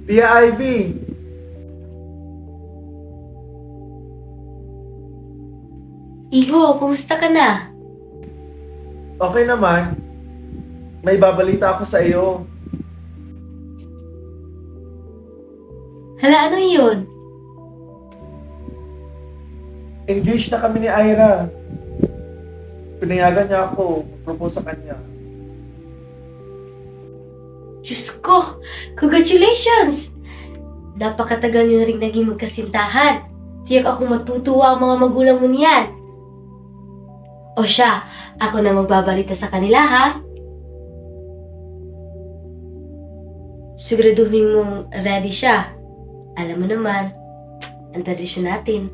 Tia Ivy! Iho, kumusta ka na? Okay naman. May babalita ako sa iyo. Hala, ano yun? Engaged na kami ni Ira. Pinayagan niya ako. Propose sa kanya. Diyos ko! Congratulations! Napakatagal nyo na rin naging magkasintahan. Tiyak akong matutuwa ang mga magulang mo niyan. O siya, ako na magbabalita sa kanila ha? Siguraduhin mong ready siya. Alam mo naman, ang tradisyon natin.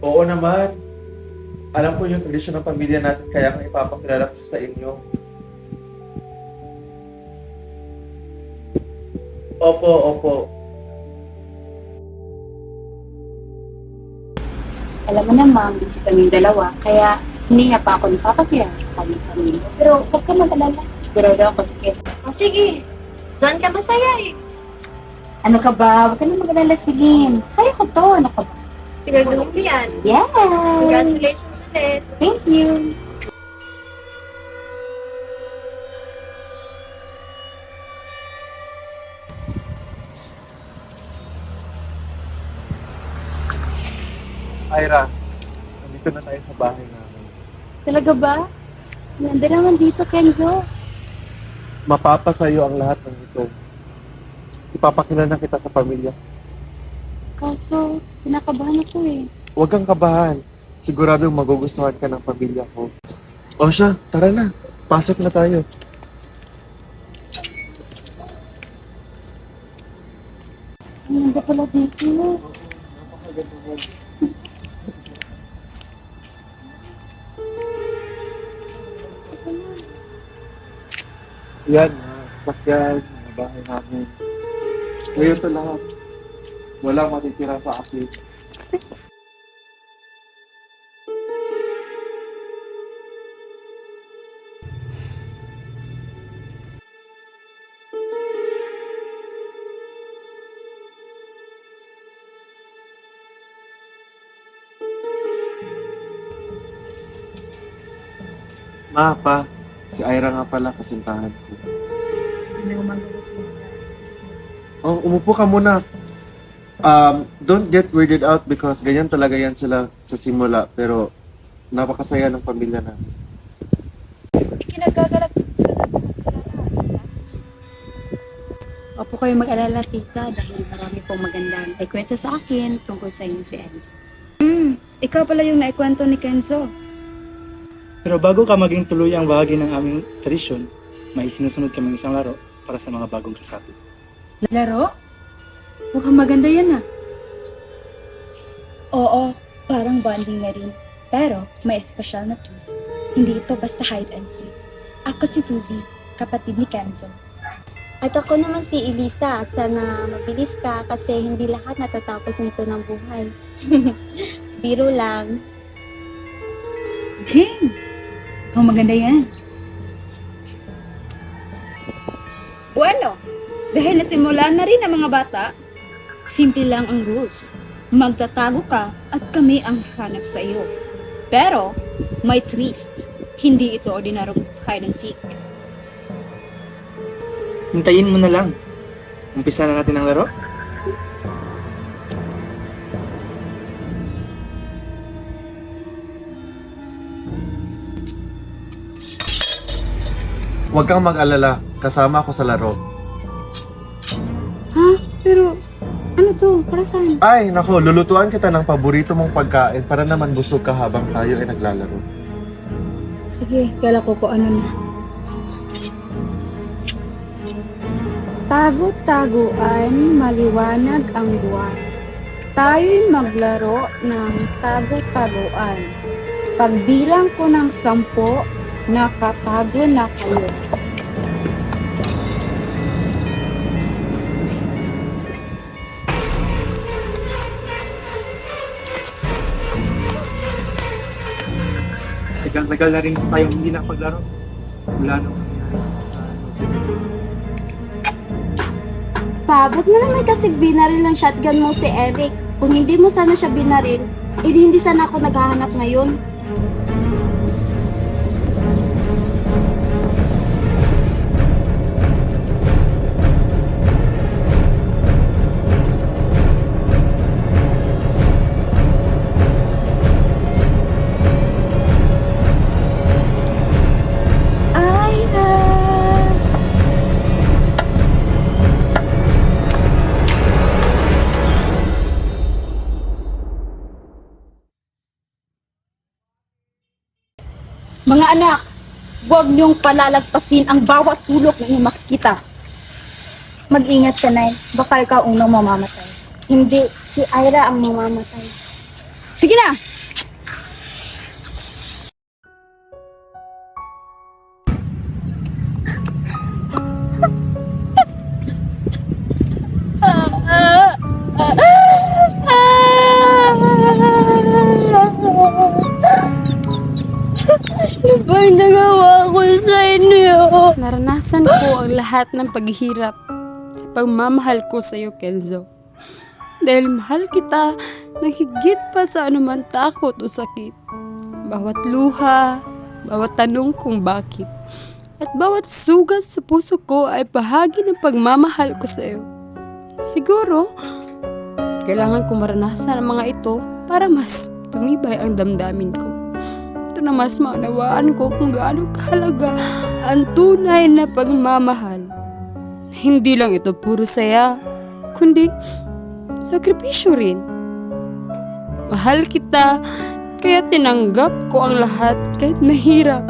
Oo naman. Alam ko yung tradisyon ng pamilya natin kaya nga ipapakilala ko siya sa inyo. Opo. Alam mo naman, busy kaming dalawa, kaya hindi niya pa ako napapakilala sa kanyang pamilya. Pero huwag ka mag-alala, sigurado ako kesa. O sige, dyan ka masaya eh. Ano ka ba? Huwag ka na mag-alala, sige. Kaya ko to, ano ka ba? Siguraduhin mo yan. Yes! Congratulations ulit. Thank you! Ira, nandito na tayo sa bahay namin. Talaga ba? Nanda naman dito, Kenzo. Mapapasayo ang lahat ng ito. Ipapakilala kita sa pamilya. Kaso, pinakabahan ako eh. Huwag kang kabahan. Siguradong magugustuhan ka ng pamilya ko. O siya, tara na. Pasok na tayo. Nanda pala dito. Yan, sakyan, mga bahay namin. Ngayon ito lahat. Walang matitira sa akin. Ma, pa, si Ira nga pala kasintahan ko. Oh, umupo ka muna. Don't get weirded out because ganyan talaga yan sila sa simula. Pero napakasaya ng pamilya namin. Kinagagalak. Opo kayo mag-alala, tita, dahil marami pong magandang ikwento sa akin tungkol sa inyo si Enzo. Ikaw pala yung naikwento ni Kenzo. Pero bago ka maging tuluyang bahagi ng aming tradisyon, may sinusunod kaming isang laro para sa mga bagong kasapi. Laro? Mukhang maganda yan ah. Oo, parang bonding na rin. Pero may special na twist. Hindi ito basta hide and seek. Ako si Suzy, kapatid ni Kenzo. At ako naman si Elisa. Sana mabilis ka kasi hindi lahat natatapos nito ng buhay. Biro lang. Game! Mukhang maganda yan. Bueno, dahil nasimulan na rin ang mga bata, simple lang ang rules. Magtatago ka at kami ang hanap sa iyo. Pero, may twist. Hindi ito ordinaryong hide and seek. Hintayin mo na lang. Umpisa na natin ang laro. Huwag kang mag-alala. Kasama ako sa laro. Ha? Pero, ano to? Para saan? Ay, nako, lulutuan kita ng paborito mong pagkain para naman busog ka habang tayo ay naglalaro. Sige, kala ko kung ano na. Tago-taguan, maliwanag ang buwan. Tayo'y maglaro ng tago-taguan. Pagbilang ko ng 10, nakatago na kayo. Tagal-tagal na rin tayong hindi nakapaglaro. Wala nang nangyari sa pa, ba't mo naman kasi binaril ng shotgun mo si Eric? Kung hindi mo sana siya binaril, hindi sana ako naghahanap ngayon. Mga anak, huwag niyong palalagpasin ang bawat sulok na inyong makikita. Mag-ingat ka, Nay. Baka ikaw unang mamamatay. Hindi, si Ira ang mamamatay. Sige na! Ano ba yung nagawa ko sa inyo? Naranasan ko ang lahat ng paghihirap sa pagmamahal ko sa iyo, Kenzo. Dahil mahal kita na higit pa sa anuman takot o sakit. Bawat luha, bawat tanong kung bakit, at bawat sugat sa puso ko ay bahagi ng pagmamahal ko sa iyo. Siguro, kailangan ko maranasan ang mga ito para mas tumibay ang damdamin ko. Na mas maunawaan ko kung gaano kahalaga ang tunay na pagmamahal. Hindi lang ito puro saya, kundi sakripisyo rin. Mahal kita, kaya tinanggap ko ang lahat kahit mahirap.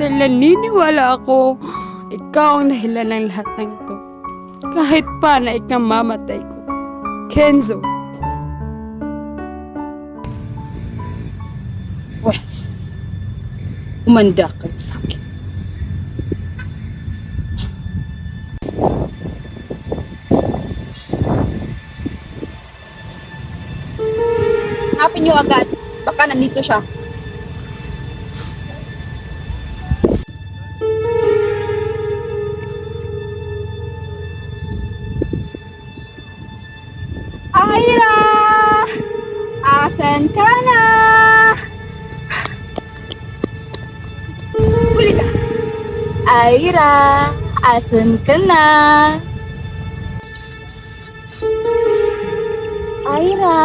Dahil naniniwala ako, ikaw ang dahilan ng lahat ng ito. Kahit pa na ikamamatay ko. Kenzo. Wes, umanda ka sa akin. Hanapin niyo agad. Baka nandito siya. Ira! Asan ka na? Huli ka! Ira! Asan ka na? Ira,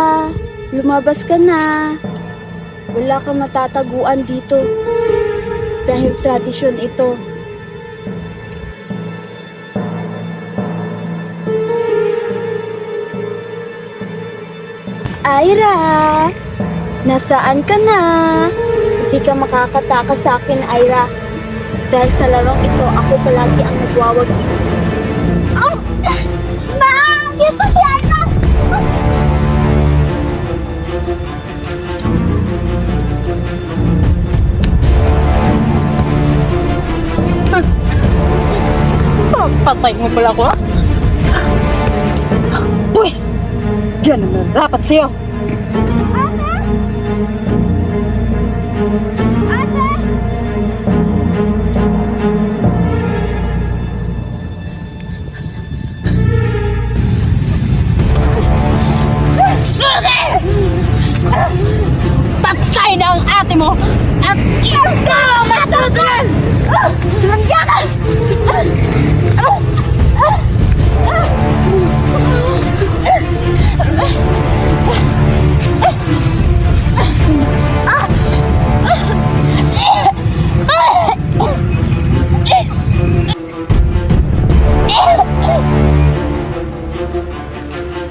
lumabas ka na. Wala kang matataguan dito. Dahil tradisyon ito. Ira, nasaan ka na? Hindi ka makakatakas sa akin, Ira. Dahil sa larong ito, ako palagi ang nagwawag. Oh! Ma! Dito si Ira! Patay mo pala ko, ha? Pwes! Diyan ang narapat sa'yo. Susi! Patay na ang ate mo! At ikaw ang masusunod! Tumangga ka!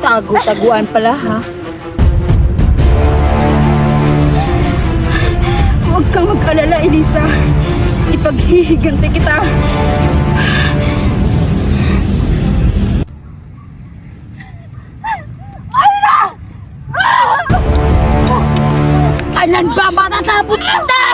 Tago-taguan pala, ha? Huwag kang mag-alala, Elisa. Ipaghihiganti kita. Kailan ba matatapos ito?